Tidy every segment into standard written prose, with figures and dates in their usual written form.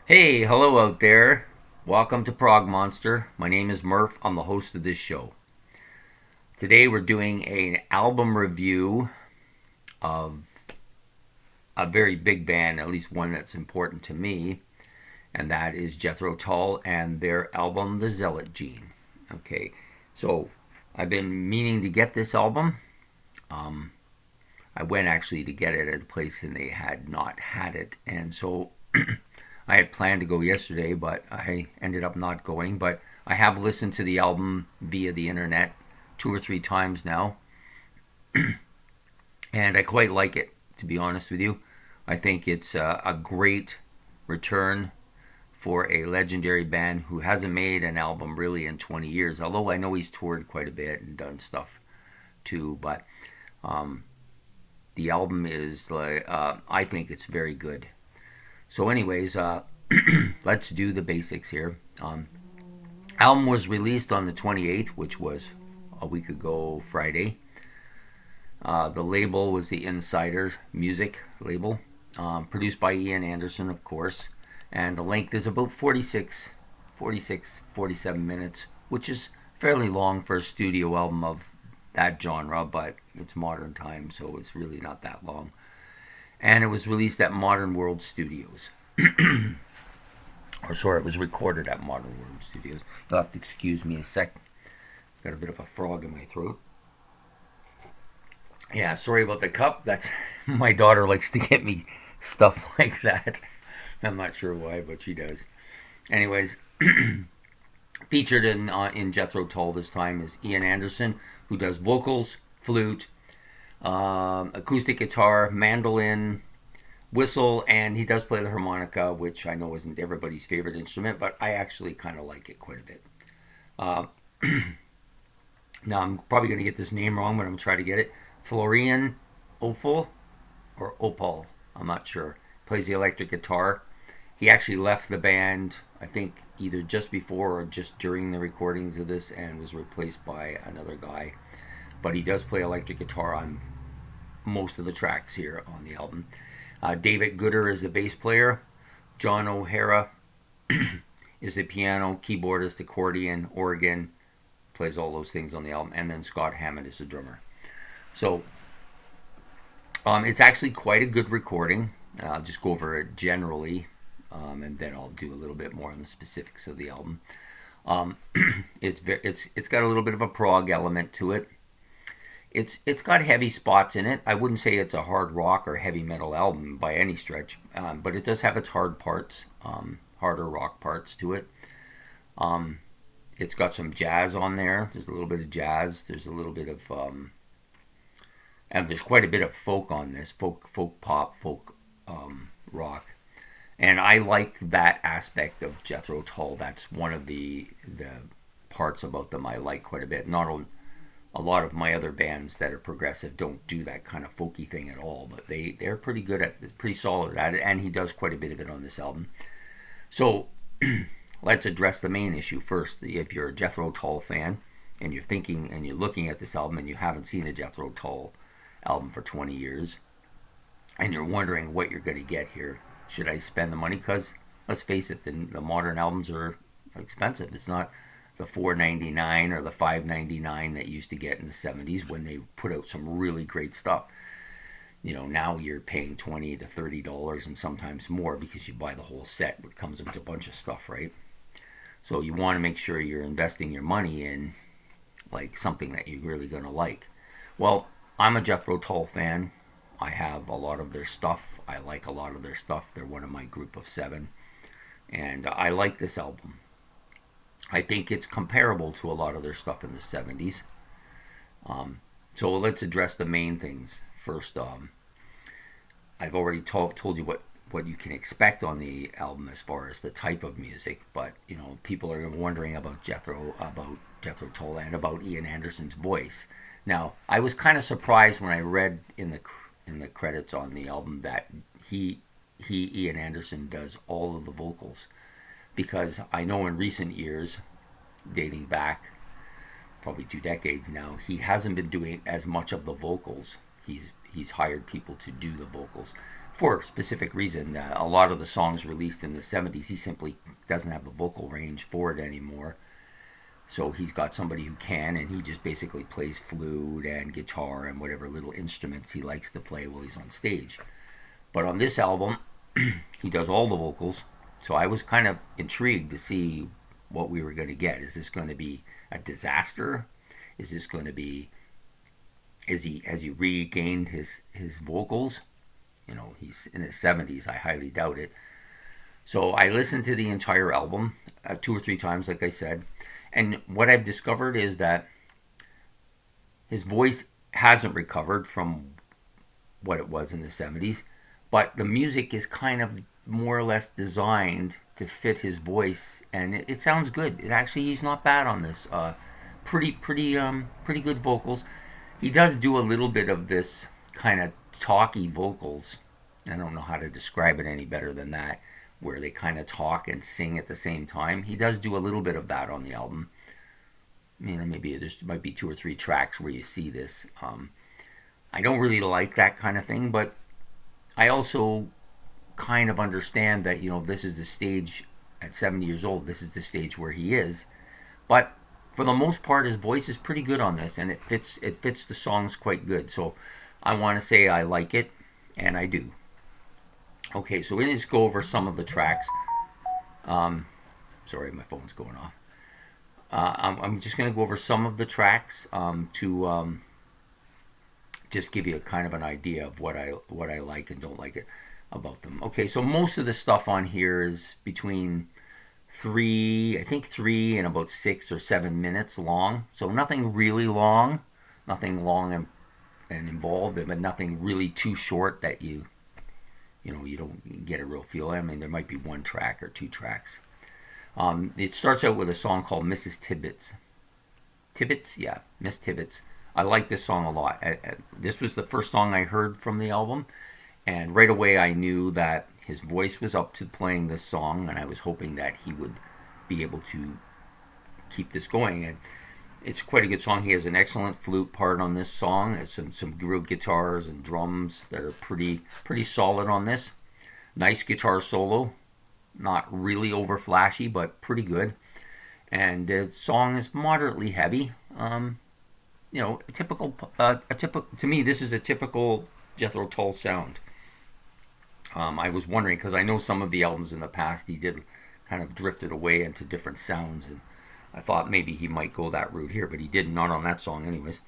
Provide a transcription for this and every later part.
Hey, hello out there. Welcome to Prog Monster. My name is Murph. I'm the host of this show. Today we're doing an album review of a very big band, at least one that's important to me, and that is Jethro Tull and their album, The Zealot Gene. Okay, so I've been meaning to get this album. Um, I went actually to get it at a place and they had not had it, and so I had planned to go yesterday, but I ended up not going. But I have listened to the album via the internet two or three times now, and I quite like it, to be honest with you. I think it's a great return for a legendary band who hasn't made an album really in 20 years, although I know he's toured quite a bit and done stuff too. But um, the album is, I think it's very good. So, anyways, let's do the basics here. Album was released on the 28th, which was a week ago Friday. The label was the Insider Music label, produced by Ian Anderson, of course. And the length is about 47 minutes, which is fairly long for a studio album of that genre, but it's modern time, so it's really not that long. And it was released at Modern World Studios. Or sorry, it was recorded at Modern World Studios. You'll have to excuse me a sec. Got a bit of a frog in my throat. Yeah, sorry about the cup. That's my daughter likes to get me stuff like that. I'm not sure why, but she does. Anyways, featured in Jethro Tull this time is Ian Anderson, who does vocals, flute, acoustic guitar, mandolin, whistle, and he does play the harmonica, which I know isn't everybody's favorite instrument, but I actually kind of like it quite a bit. Uh, now, I'm probably going to get this name wrong, but I'm going to try to get it. Florian Opal or Opal, I'm not sure. Plays the electric guitar. He actually left the band, I think, either just before or just during the recordings of this and was replaced by another guy. But he does play electric guitar on most of the tracks here on the album. David Gooder is the bass player. John O'Hara is the piano, keyboardist, accordion, organ, plays all those things on the album. And then Scott Hammond is the drummer. So it's actually quite a good recording. I'll just go over it generally, and then I'll do a little bit more on the specifics of the album. It's got a little bit of a prog element to it. It's got heavy spots in it. I wouldn't say it's a hard rock or heavy metal album by any stretch, but it does have its hard parts, harder rock parts to it. It's got some jazz on there. There's a little bit of jazz. There's a little bit of, and there's quite a bit of folk on this, folk pop, folk rock. And I like that aspect of Jethro Tull. That's one of the parts about them I like quite a bit. Not only a lot of my other bands that are progressive don't do that kind of folky thing at all, but they're pretty good at it, pretty solid at it, and he does quite a bit of it on this album. So let's address the main issue first. If you're a Jethro Tull fan and you're thinking and you're looking at this album and you haven't seen a Jethro Tull album for 20 years and you're wondering what you're going to get here, should I spend the money? Because let's face it, the modern albums are expensive. It's not the $4.99 or the $5.99 that you used to get in the 70s when they put out some really great stuff. You know, now you're paying $20 to $30 and sometimes more because you buy the whole set, which comes with a bunch of stuff, right? So you want to make sure you're investing your money in like something that you're really going to like. Well, I'm a Jethro Tull fan. I have a lot of their stuff. I like a lot of their stuff. They're one of my group of 7. And I like this album. I think it's comparable to a lot of their stuff in the 70s. So let's address the main things first. I've already told you what you can expect on the album as far as the type of music, but you know, people are wondering about Jethro Tull and about Ian Anderson's voice. Now, I was kind of surprised when I read in the credits on the album that Ian Anderson does all of the vocals. Because I know in recent years, dating back probably 2 decades now, he hasn't been doing as much of the vocals. He's hired people to do the vocals. for a specific reason. A lot of the songs released in the 70s, he simply doesn't have the vocal range for it anymore. So he's got somebody who can, and he just basically plays flute and guitar and whatever little instruments he likes to play while he's on stage. But on this album, he does all the vocals. So I was kind of intrigued to see what we were going to get. Is this going to be a disaster? Is this going to be, has he regained his vocals? You know, he's in his 70s. I highly doubt it. So I listened to the entire album 2 or 3 times, like I said. And what I've discovered is that his voice hasn't recovered from what it was in the 70s, but the music is kind of more or less designed to fit his voice, and it sounds good. It actually, he's not bad on this. Pretty good vocals. He does do a little bit of this kind of talky vocals. I don't know how to describe it any better than that, where they kind of talk and sing at the same time. He does do a little bit of that on the album. You know, maybe there might be 2 or 3 tracks where you see this. I don't really like that kind of thing, but I also kind of understand that, you know, this is the stage at 70 years old. This is the stage where he is. But for the most part, his voice is pretty good on this, and it fits the songs quite good. So I want to say I like it, and I do. Okay, so we just go over some of the tracks. Sorry, my phone's going off. I'm just going to go over some of the tracks to just give you a kind of an idea of what I like and don't like it about them. Okay, so most of the stuff on here is between 3 and about 6 or 7 minutes long. So nothing really long, nothing long and involved, but nothing really too short that you don't get a real feel. I mean, there might be 1 track or 2 tracks. It starts out with a song called Mrs. Tibbetts. Tibbetts? Yeah, Miss Tibbetts. I like this song a lot. This was the first song I heard from the album, and right away I knew that his voice was up to playing this song, and I was hoping that he would be able to keep this going. And it's quite a good song. He has an excellent flute part on this song. It's some real guitars and drums that are pretty solid on this. Nice guitar solo. Not really over flashy, but pretty good. And the song is moderately heavy. You know, to me, this is a typical Jethro Tull sound. I was wondering, because I know some of the albums in the past he did kind of drifted away into different sounds, and I thought maybe he might go that route here, but he did not on that song anyways.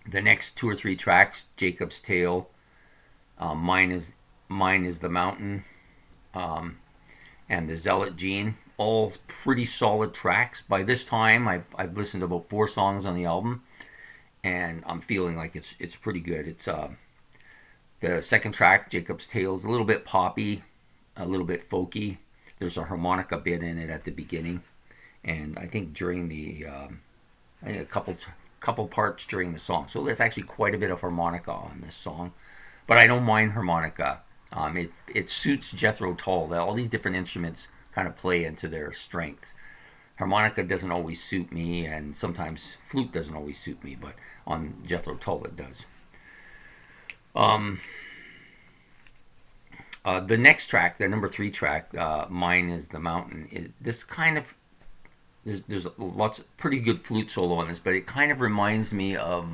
The next 2 or 3 tracks, Jacob's Tale, Mine is the Mountain, and The Zealot Gene, all pretty solid tracks. By this time, I've listened to about 4 songs on the album, and I'm feeling like it's pretty good. It's the second track, Jacob's Tale, is a little bit poppy, a little bit folky. There's a harmonica bit in it at the beginning, and I think during the a couple parts during the song. So there's actually quite a bit of harmonica on this song, but I don't mind harmonica. It suits Jethro Tull. All these different instruments kind of play into their strengths. Harmonica doesn't always suit me, and sometimes flute doesn't always suit me, but on Jethro Tull it does. The next track, the number 3 track, Mine is the Mountain. This kind of, there's lots of pretty good flute solo on this, but it kind of reminds me of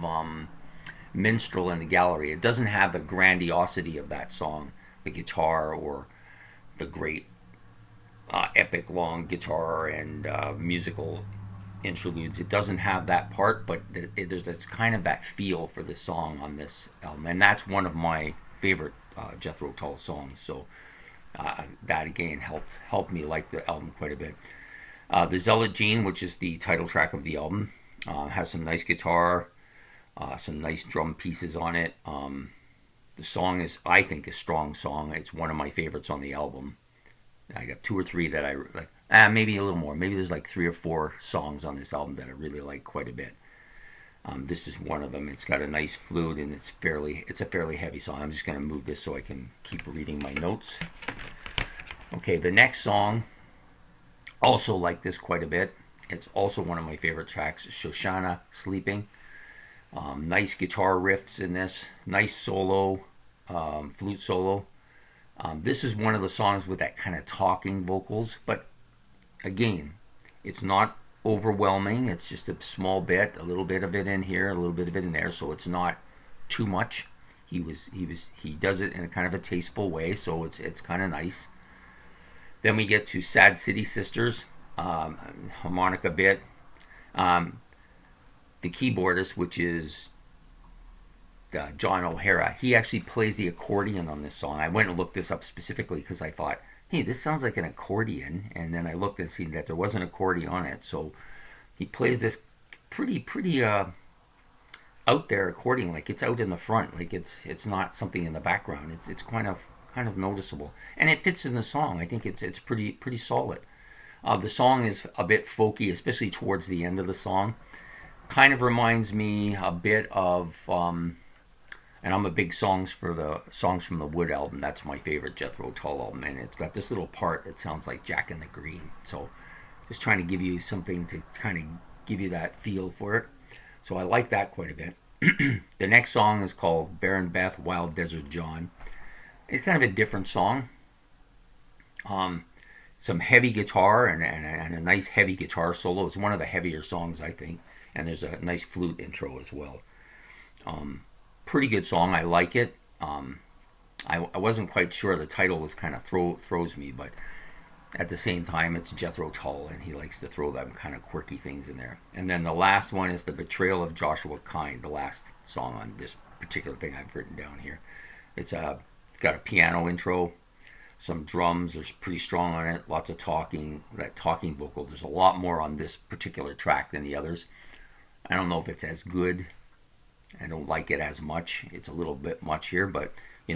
Minstrel in the Gallery. It doesn't have the grandiosity of that song, the guitar, or the great epic long guitar and musical interludes. It doesn't have that part, but there's kind of that feel for the song on this album, and that's one of my favorite Jethro Tull songs. So that again helped me like the album quite a bit. The Zealot Gene, which is the title track of the album, has some nice guitar, some nice drum pieces on it. The song is, I think, a strong song. It's one of my favorites on the album. I got 2 or 3 that I like. Maybe a little more. Maybe there's like 3 or 4 songs on this album that I really like quite a bit. This is one of them. It's got a nice flute, and it's a fairly heavy song. I'm just going to move this so I can keep reading my notes. Okay, the next song, also like this quite a bit. It's also one of my favorite tracks, Shoshana Sleeping. Nice guitar riffs in this. Nice solo. flute solo. This is one of the songs with that kind of talking vocals, but again, it's not overwhelming. It's just a small bit, a little bit of it in here, a little bit of it in there, so it's not too much. He does it in a kind of a tasteful way, so it's kind of nice. Then we get to Sad City Sisters, harmonica bit. The keyboardist, which is John O'Hara, he actually plays the accordion on this song. I went and looked this up specifically because I thought, hey, this sounds like an accordion, and then I looked and seen that there was an accordion on it. So he plays this pretty out there accordion, like it's out in the front, like it's not something in the background. It's kind of noticeable, and it fits in the song. I think it's pretty solid. The song is a bit folky, especially towards the end of the song. Kind of reminds me a bit of, and I'm a big Songs from the Wood album. That's my favorite Jethro Tull album, and it's got this little part that sounds like Jack in the Green. So just trying to give you something to kind of give you that feel for it. So I like that quite a bit. The next song is called Baron Beth, Wild Desert John. It's kind of a different song. Some heavy guitar and a nice heavy guitar solo. It's one of the heavier songs, I think. And there's a nice flute intro as well. Pretty good song. I like it. I wasn't quite sure. The title was kind of throws me, but at the same time, it's Jethro Tull, and he likes to throw them kind of quirky things in there. And then the last one is the Betrayal of Joshua, the last song on this particular thing I've written down here. It's got a piano intro, some drums. There's pretty strong on it. Lots of talking. That talking vocal. There's a lot more on this particular track than the others. I don't know if it's as good. I don't like it as much. It's a little bit much here, but he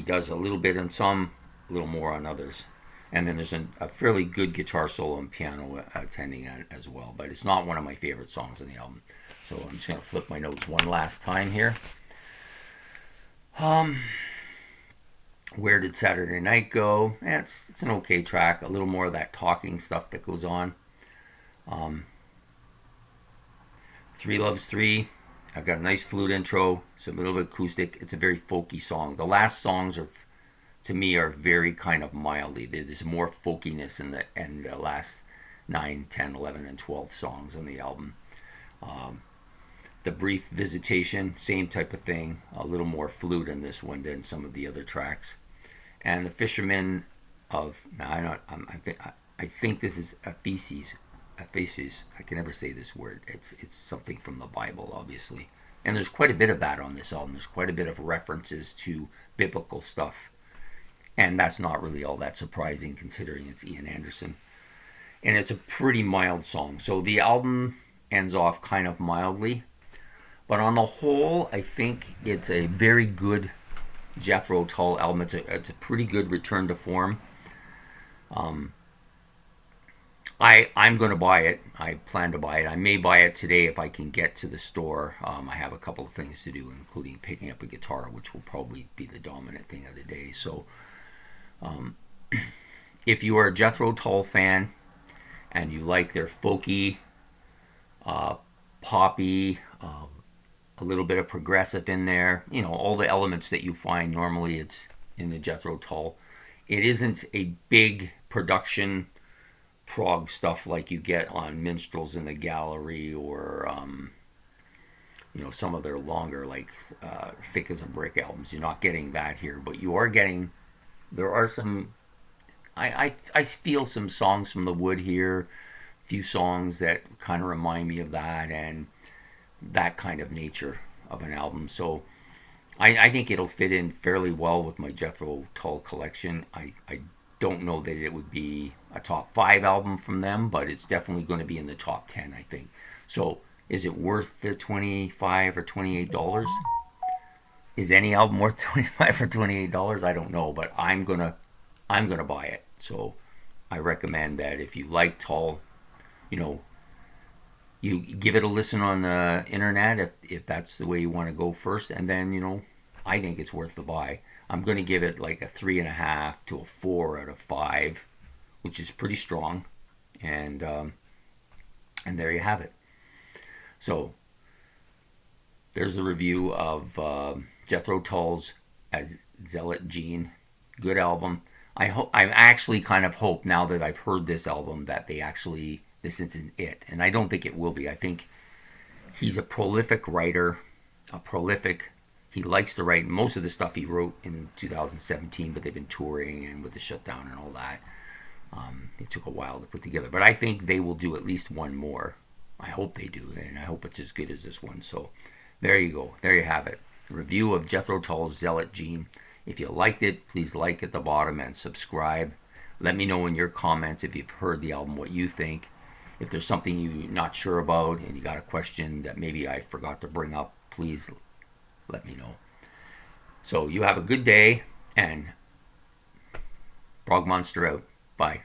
does a little bit on some, a little more on others. And then there's a fairly good guitar solo and piano attending it as well. But it's not one of my favorite songs on the album. So I'm just going to flip my notes one last time here. Where Did Saturday Night Go? It's an okay track. A little more of that talking stuff that goes on. Three Loves Three. I've got a nice flute intro. It's a little bit acoustic. It's a very folky song. The last songs to me, are very kind of mildly. There's more folkiness in the last 9, 10, 11, and 12 songs on the album. The Brief Visitation, same type of thing. A little more flute in this one than some of the other tracks. And The Fisherman of... Now, I think this is Ephesus. I can never say this word. It's something from the Bible, obviously. And there's quite a bit of that on this album. There's quite a bit of references to biblical stuff. And that's not really all that surprising considering it's Ian Anderson. And it's a pretty mild song. So the album ends off kind of mildly. But on the whole, I think it's a very good Jethro Tull album. It's a pretty good return to form. I'm going to buy it. I plan to buy it. I may buy it today if I can get to the store. I have a couple of things to do, including picking up a guitar, which will probably be the dominant thing of the day. So if you are a Jethro Tull fan and you like their folky, poppy, a little bit of progressive in there, all the elements that you find normally it's in the Jethro Tull. It isn't a big production prog stuff like you get on Minstrels in the Gallery or some of their longer, like Thick as a Brick albums. You're not getting that here, but you are getting... There are some... I feel some songs from the Wood here, a few songs that kind of remind me of that and that kind of nature of an album. So I think it'll fit in fairly well with my Jethro Tull collection. I don't know that it would be a top 5 album from them, but it's definitely going to be in the top 10, I think. So is it worth the $25 or $28? Is any album worth $25 or $28? I don't know, but I'm gonna buy it. So I recommend that if you like Tull, you give it a listen on the internet if that's the way you want to go first, and then I think it's worth the buy. I'm going to give it like a 3.5 to a 4 out of 5, which is pretty strong, and there you have it. So there's the review of Jethro Tull's Zealot Gene. Good album. I actually kind of hope now that I've heard this album that this isn't it. And I don't think it will be. I think he's a prolific writer, he likes to write. Most of the stuff he wrote in 2017, but they've been touring and with the shutdown and all that. It took a while to put together. But I think they will do at least one more. I hope they do, and I hope it's as good as this one. So there you go. There you have it. Review of Jethro Tull's Zealot Gene. If you liked it, please like at the bottom and subscribe. Let me know in your comments if you've heard the album, what you think. If there's something you're not sure about and you got a question that maybe I forgot to bring up, please let me know. So you have a good day, and Prog Monster out. Bye.